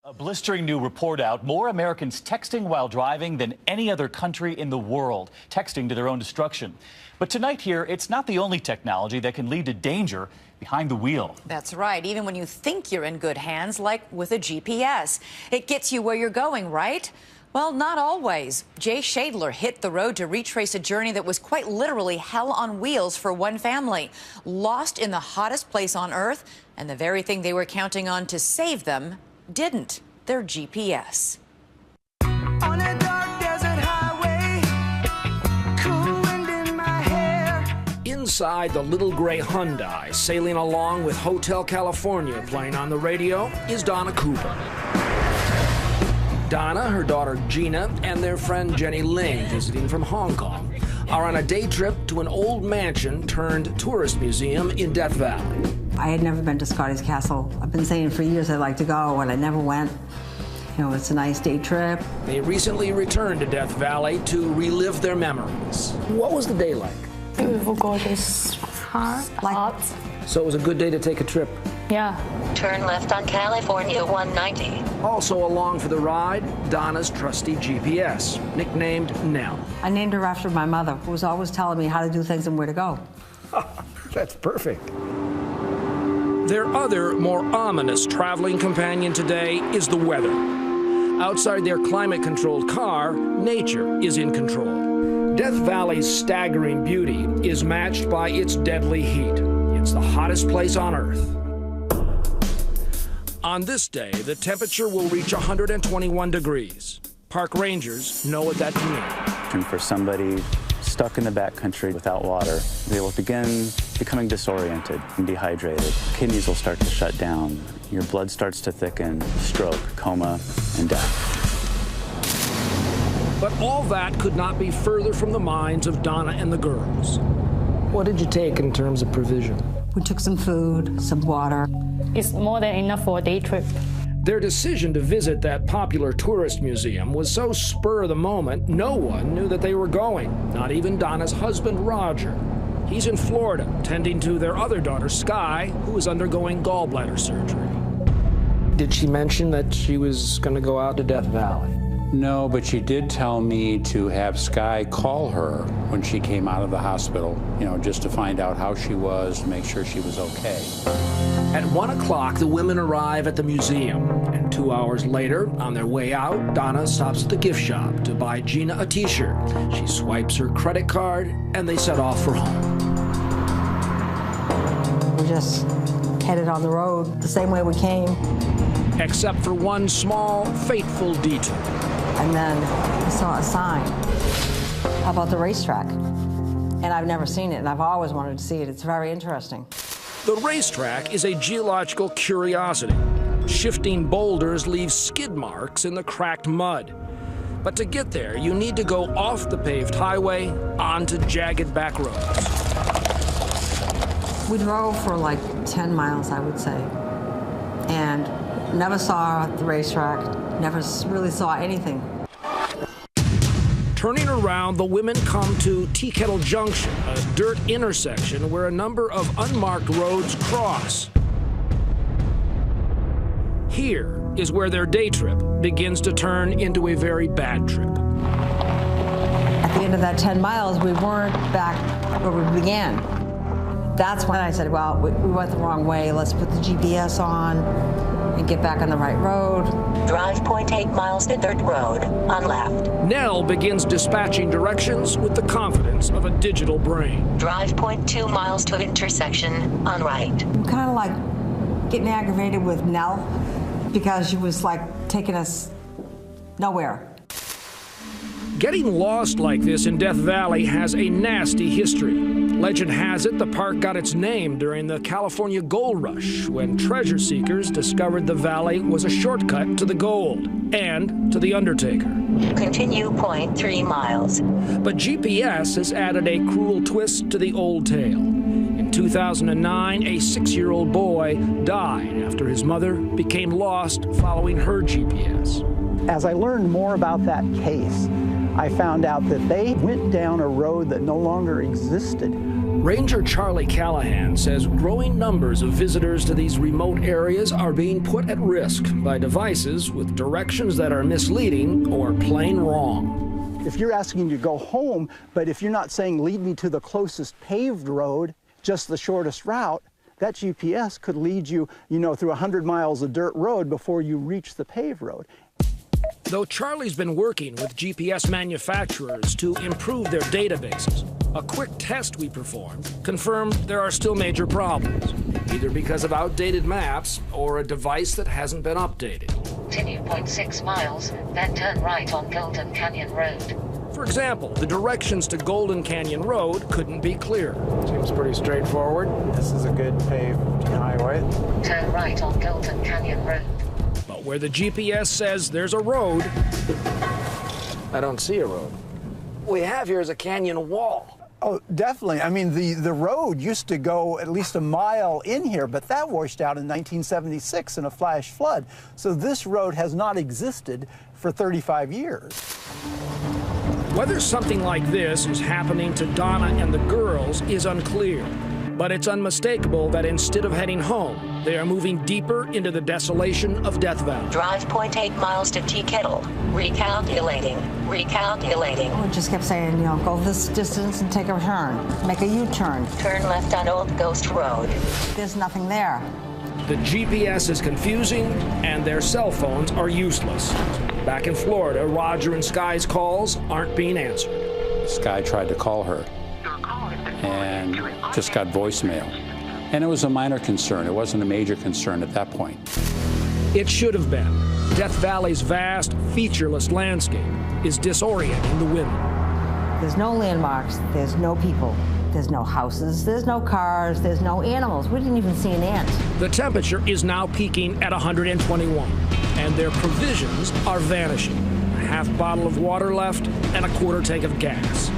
A blistering new report out. More Americans texting while driving than any other country in the world, texting to their own destruction. But tonight here, it's not the only technology that can lead to danger behind the wheel. That's right. Even when you think you're in good hands, like with a GPS. It gets you where you're going, right? Well, not always. Jay Shadler hit the road to retrace a journey that was quite literally hell on wheels for one family. Lost in the hottest place on Earth, and the very thing they were counting on to save them didn't. Their GPS. On a dark desert highway, cool wind in my hair. Inside the little gray Hyundai, sailing along with Hotel California playing on the radio, is Donna Cooper. Donna, her daughter Gina, and their friend Jenny Ling, visiting from Hong Kong, are on a day trip to an old mansion turned tourist museum in Death Valley. I had never been to Scotty's Castle. I've been saying for years I'd like to go, and I never went. You know, it's a nice day trip. They recently returned to Death Valley to relive their memories. What was the day like? Beautiful, gorgeous, hot. So it was a good day to take a trip. Yeah. Turn left on California 190. Also along for the ride, Donna's trusty GPS, nicknamed Nell. I named her after my mother, who was always telling me how to do things and where to go. That's perfect. Their other, more ominous traveling companion today is the weather. Outside their climate-controlled car, nature is in control. Death Valley's staggering beauty is matched by its deadly heat. It's the hottest place on Earth. On this day, the temperature will reach 121 degrees. Park rangers know what that can mean. And for somebody stuck in the backcountry without water, they will begin becoming disoriented and dehydrated. Kidneys will start to shut down. Your blood starts to thicken, stroke, coma, and death. But all that could not be further from the minds of Donna and the girls. What did you take in terms of provision? We took some food, some water. It's more than enough for a day trip. Their decision to visit that popular tourist museum was so spur of the moment, no one knew that they were going, not even Donna's husband, Roger. He's in Florida, tending to their other daughter, Sky, who is undergoing gallbladder surgery. Did she mention that she was going to go out to Death Valley? No, but she did tell me to have Sky call her when she came out of the hospital, just to find out how she was, to make sure she was okay. At 1 o'clock, the women arrive at the museum, and 2 hours later, on their way out, Donna stops at the gift shop to buy Gina a t-shirt. She swipes her credit card, and they set off for home. We just headed on the road the same way we came. Except for one small, fateful detour. And then I saw a sign about the racetrack. And I've never seen it, and I've always wanted to see it. It's very interesting. The racetrack is a geological curiosity. Shifting boulders leave skid marks in the cracked mud. But to get there, you need to go off the paved highway onto jagged back roads. We drove for like 10 miles, I would say, and never saw the racetrack, never really saw anything. Turning around, the women come to Tea Kettle Junction, a dirt intersection where a number of unmarked roads cross. Here is where their day trip begins to turn into a very bad trip. At the end of that 10 miles, we weren't back where we began. That's when I said, well, we went the wrong way. Let's put the GPS on and get back on the right road. Drive 0.8 miles to dirt road, on left. Nell begins dispatching directions with the confidence of a digital brain. Drive 0.2 miles to intersection, on right. I'm kind of like getting aggravated with Nell because she was like taking us nowhere. Getting lost like this in Death Valley has a nasty history. Legend has it the park got its name during the California gold rush, when treasure seekers discovered the valley was a shortcut to the gold and to the Undertaker. Continue 0.3 miles. But GPS has added a cruel twist to the old tale. In 2009, a 6-year-old boy died after his mother became lost following her GPS. As I learned more about that case, I found out that they went down a road that no longer existed Ranger Charlie Callahan says growing numbers of visitors to these remote areas are being put at risk by devices with directions that are misleading or plain wrong. If you're asking to go home, but if you're not saying lead me to the closest paved road, just the shortest route, that GPS could lead you, through 100 miles of dirt road before you reach the paved road. Though Charlie's been working with GPS manufacturers to improve their databases, a quick test we performed confirmed there are still major problems, either because of outdated maps or a device that hasn't been updated. Continue 0.6 miles, then turn right on Golden Canyon Road. For example, the directions to Golden Canyon Road couldn't be clearer. Seems pretty straightforward. This is a good paved highway. Turn right on Golden Canyon Road. But where the GPS says there's a road, I don't see a road. what we have here is a canyon wall. Oh, definitely. I mean, the road used to go at least a mile in here, but that washed out in 1976 in a flash flood. So this road has not existed for 35 years. Whether something like this is happening to Donna and the girls is unclear. But it's unmistakable that instead of heading home, they are moving deeper into the desolation of Death Valley. Drive 0.8 miles to Tea Kettle. Recalculating. We just kept saying, you know, go this distance and take a turn. Make a U-turn. Turn left on Old Ghost Road. There's nothing there. The GPS is confusing, and their cell phones are useless. Back in Florida, Roger and Sky's calls aren't being answered. Sky tried to call her and just got voicemail. And it was a minor concern. It wasn't a major concern at that point. It should have been. Death Valley's vast, featureless landscape is disorienting the women. There's no landmarks. There's no people. There's no houses. There's no cars. There's no animals. We didn't even see an ant. The temperature is now peaking at 121, and their provisions are vanishing. A half bottle of water left and a quarter tank of gas.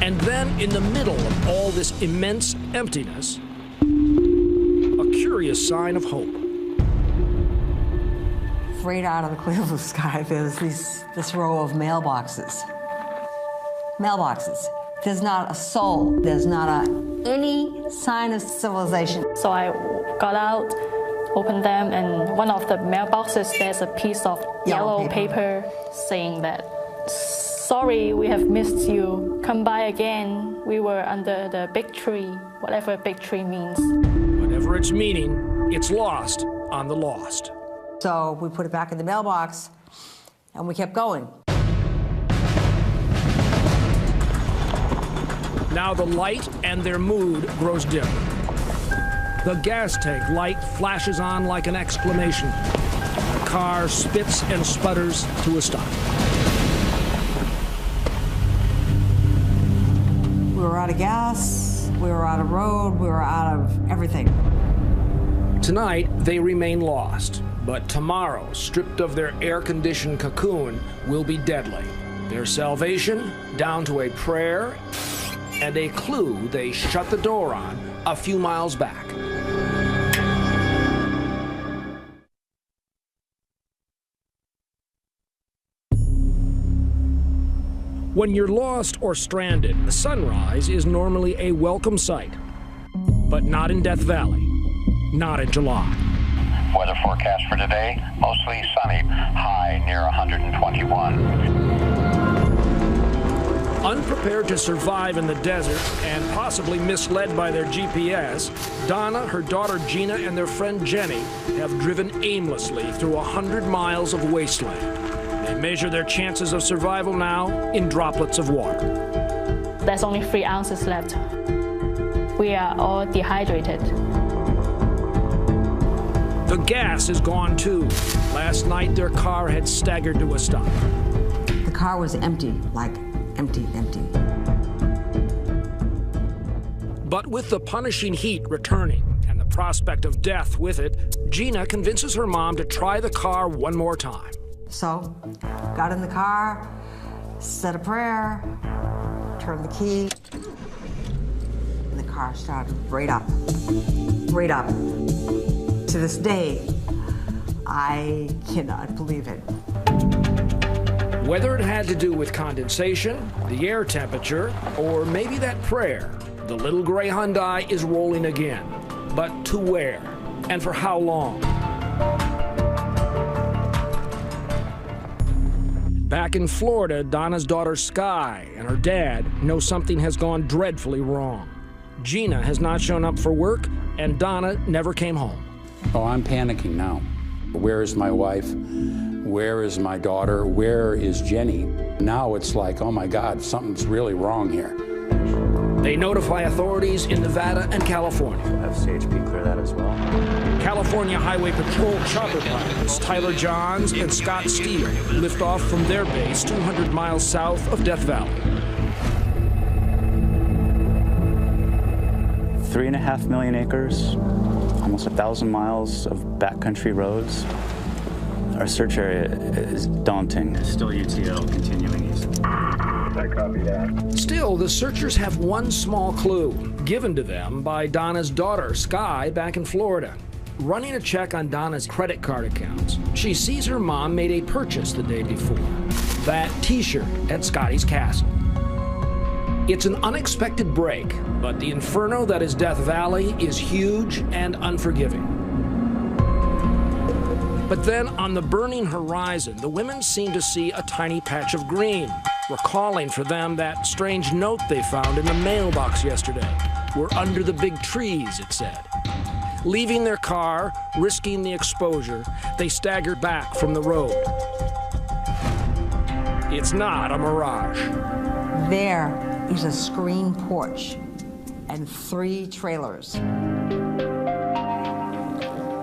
And then, in the middle of all this immense emptiness, a curious sign of hope. Right out of the clear blue sky, there's this row of mailboxes. Mailboxes. There's not a soul. There's not any sign of civilization. So I got out, opened them, and one of the mailboxes, there's a piece of yellow paper saying that, "Sorry, we have missed you. Come by again. We were under the big tree," whatever big tree means. Whatever its meaning, it's lost on the lost. So we put it back in the mailbox, and we kept going. Now the light and their mood grows dim. The gas tank light flashes on like an exclamation. The car spits and sputters to a stop. We were out of gas, we were out of road, we were out of everything. Tonight, they remain lost, but tomorrow, stripped of their air-conditioned cocoon, will be deadly. Their salvation down to a prayer and a clue they shut the door on a few miles back. When you're lost or stranded, sunrise is normally a welcome sight. But not in Death Valley. Not in July. Weather forecast for today, mostly sunny, high near 121. Unprepared to survive in the desert and possibly misled by their GPS, Donna, her daughter Gina, and their friend Jenny have driven aimlessly through 100 miles of wasteland. They measure their chances of survival now in droplets of water. There's only 3 ounces left. We are all dehydrated. The gas is gone too. Last night their car had staggered to a stop. The car was empty, like empty. But with the punishing heat returning and the prospect of death with it, Gina convinces her mom to try the car one more time. So, got in the car, said a prayer, turned the key, and the car started right up. To this day, I cannot believe it. Whether it had to do with condensation, the air temperature, or maybe that prayer, The little gray Hyundai is rolling again. But to where? And for how long? Back in Florida, Donna's daughter Sky and her dad know something has gone dreadfully wrong. Gina has not shown up for work, and Donna never came home. Oh, I'm panicking now. Where is my wife? Where is my daughter? Where is Jenny? Now it's like, oh my God, something's really wrong here. They notify authorities in Nevada and California. We'll have CHP clear that as well. California Highway Patrol chopper pilots Tyler Johns and Scott Steele lift off from their base 200 miles south of Death Valley. 3.5 million acres, almost 1,000 miles of backcountry roads. Our search area is daunting. Still UTO, continuing east. I copy that. Still, the searchers have one small clue, given to them by Donna's daughter, Sky, back in Florida. Running a check on Donna's credit card accounts, she sees her mom made a purchase the day before. That T-shirt at Scotty's Castle. It's an unexpected break, but the inferno that is Death Valley is huge and unforgiving. But then, on the burning horizon, the women seem to see a tiny patch of green, recalling for them that strange note they found in the mailbox yesterday. We're under the big trees, it said. Leaving their car, risking the exposure, they stagger back from the road. It's not a mirage. There is a screen porch and 3 trailers.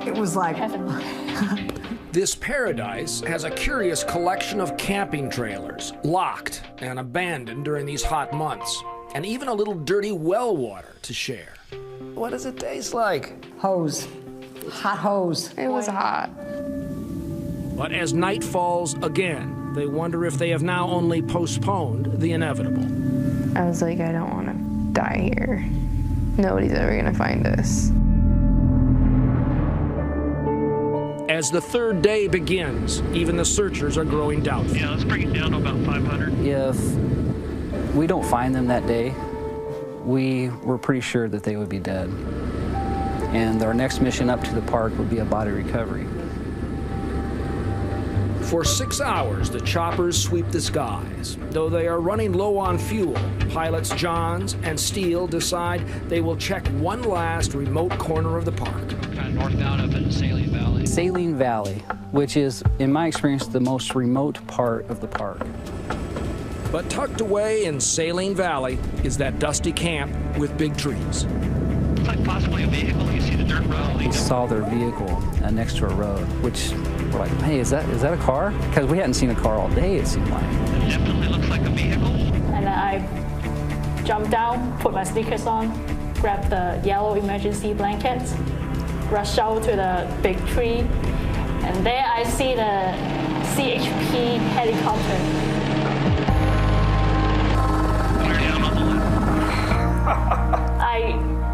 It was like heaven. This paradise has a curious collection of camping trailers, locked and abandoned during these hot months, and even a little dirty well water to share. What does it taste like? Hose. Hot hose. It was hot. But as night falls again, they wonder if they have now only postponed the inevitable. I was like, I don't want to die here. Nobody's ever going to find us. As the third day begins, even the searchers are growing doubtful. Yeah, let's bring it down to about 500. If we don't find them that day, we were pretty sure that they would be dead. And our next mission up to the park would be a body recovery. For 6 hours, the choppers sweep the skies. Though they are running low on fuel, pilots Johns and Steele decide they will check one last remote corner of the park. Kind of northbound up in Saline Valley. Saline Valley, which is, in my experience, the most remote part of the park. But tucked away in Saline Valley is that dusty camp with big trees. It's like possibly a vehicle. You see the dirt road. We saw their vehicle next to a road, which we're like, hey, is that a car? Because we hadn't seen a car all day, it seemed like. It definitely looks like a vehicle. And then I jumped down, put my sneakers on, grabbed the yellow emergency blankets, rushed out to the big tree, and there I see the CHP helicopter.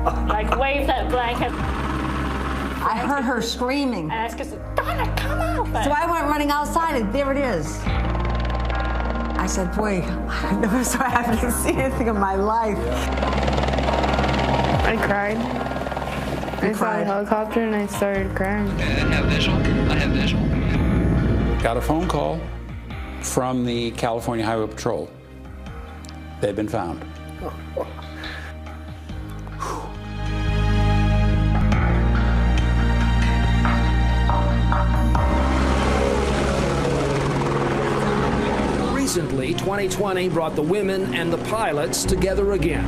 I waved that blanket. I heard her screaming. And I said, Donna, come out! So I went running outside, and there it is. I said, boy, I never saw I haven't seen anything in my life. I cried. I saw the helicopter and I started crying. I have visual. I have visual. Got a phone call from the California Highway Patrol. They've been found. Recently, 2020 brought the women and the pilots together again.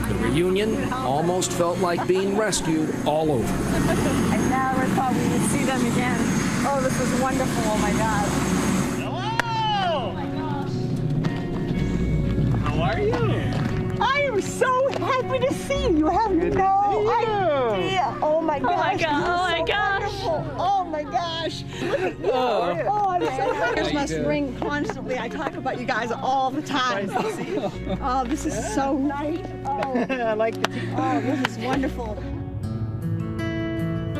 The reunion almost felt like being rescued all over. I never thought we would see them again. Oh, this is wonderful. Oh, my God. Hello! Oh, my gosh. How are you? I am so happy to see you. You have no idea. Oh, my gosh. Oh, my God. Oh, my gosh. Wonderful. Oh, my gosh. Look at you. Oh, I'm so happy. Ears must ring constantly. I talk about you guys all the time. Nice to see you. Oh, this is so nice. Oh, I like the team. oh, this is wonderful.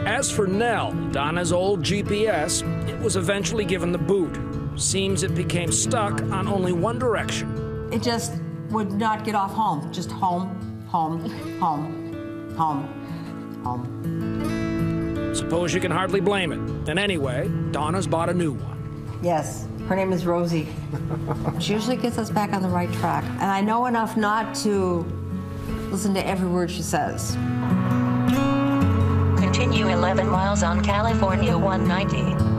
As for Nell, Donna's old GPS, it was eventually given the boot. Seems it became stuck on only one direction. It just would not get off home. Just home, home, home, home, home. Suppose you can hardly blame it. And anyway, Donna's bought a new one. Yes, her name is Rosie. She usually gets us back on the right track. And I know enough not to listen to every word she says. Continue 11 miles on California 190.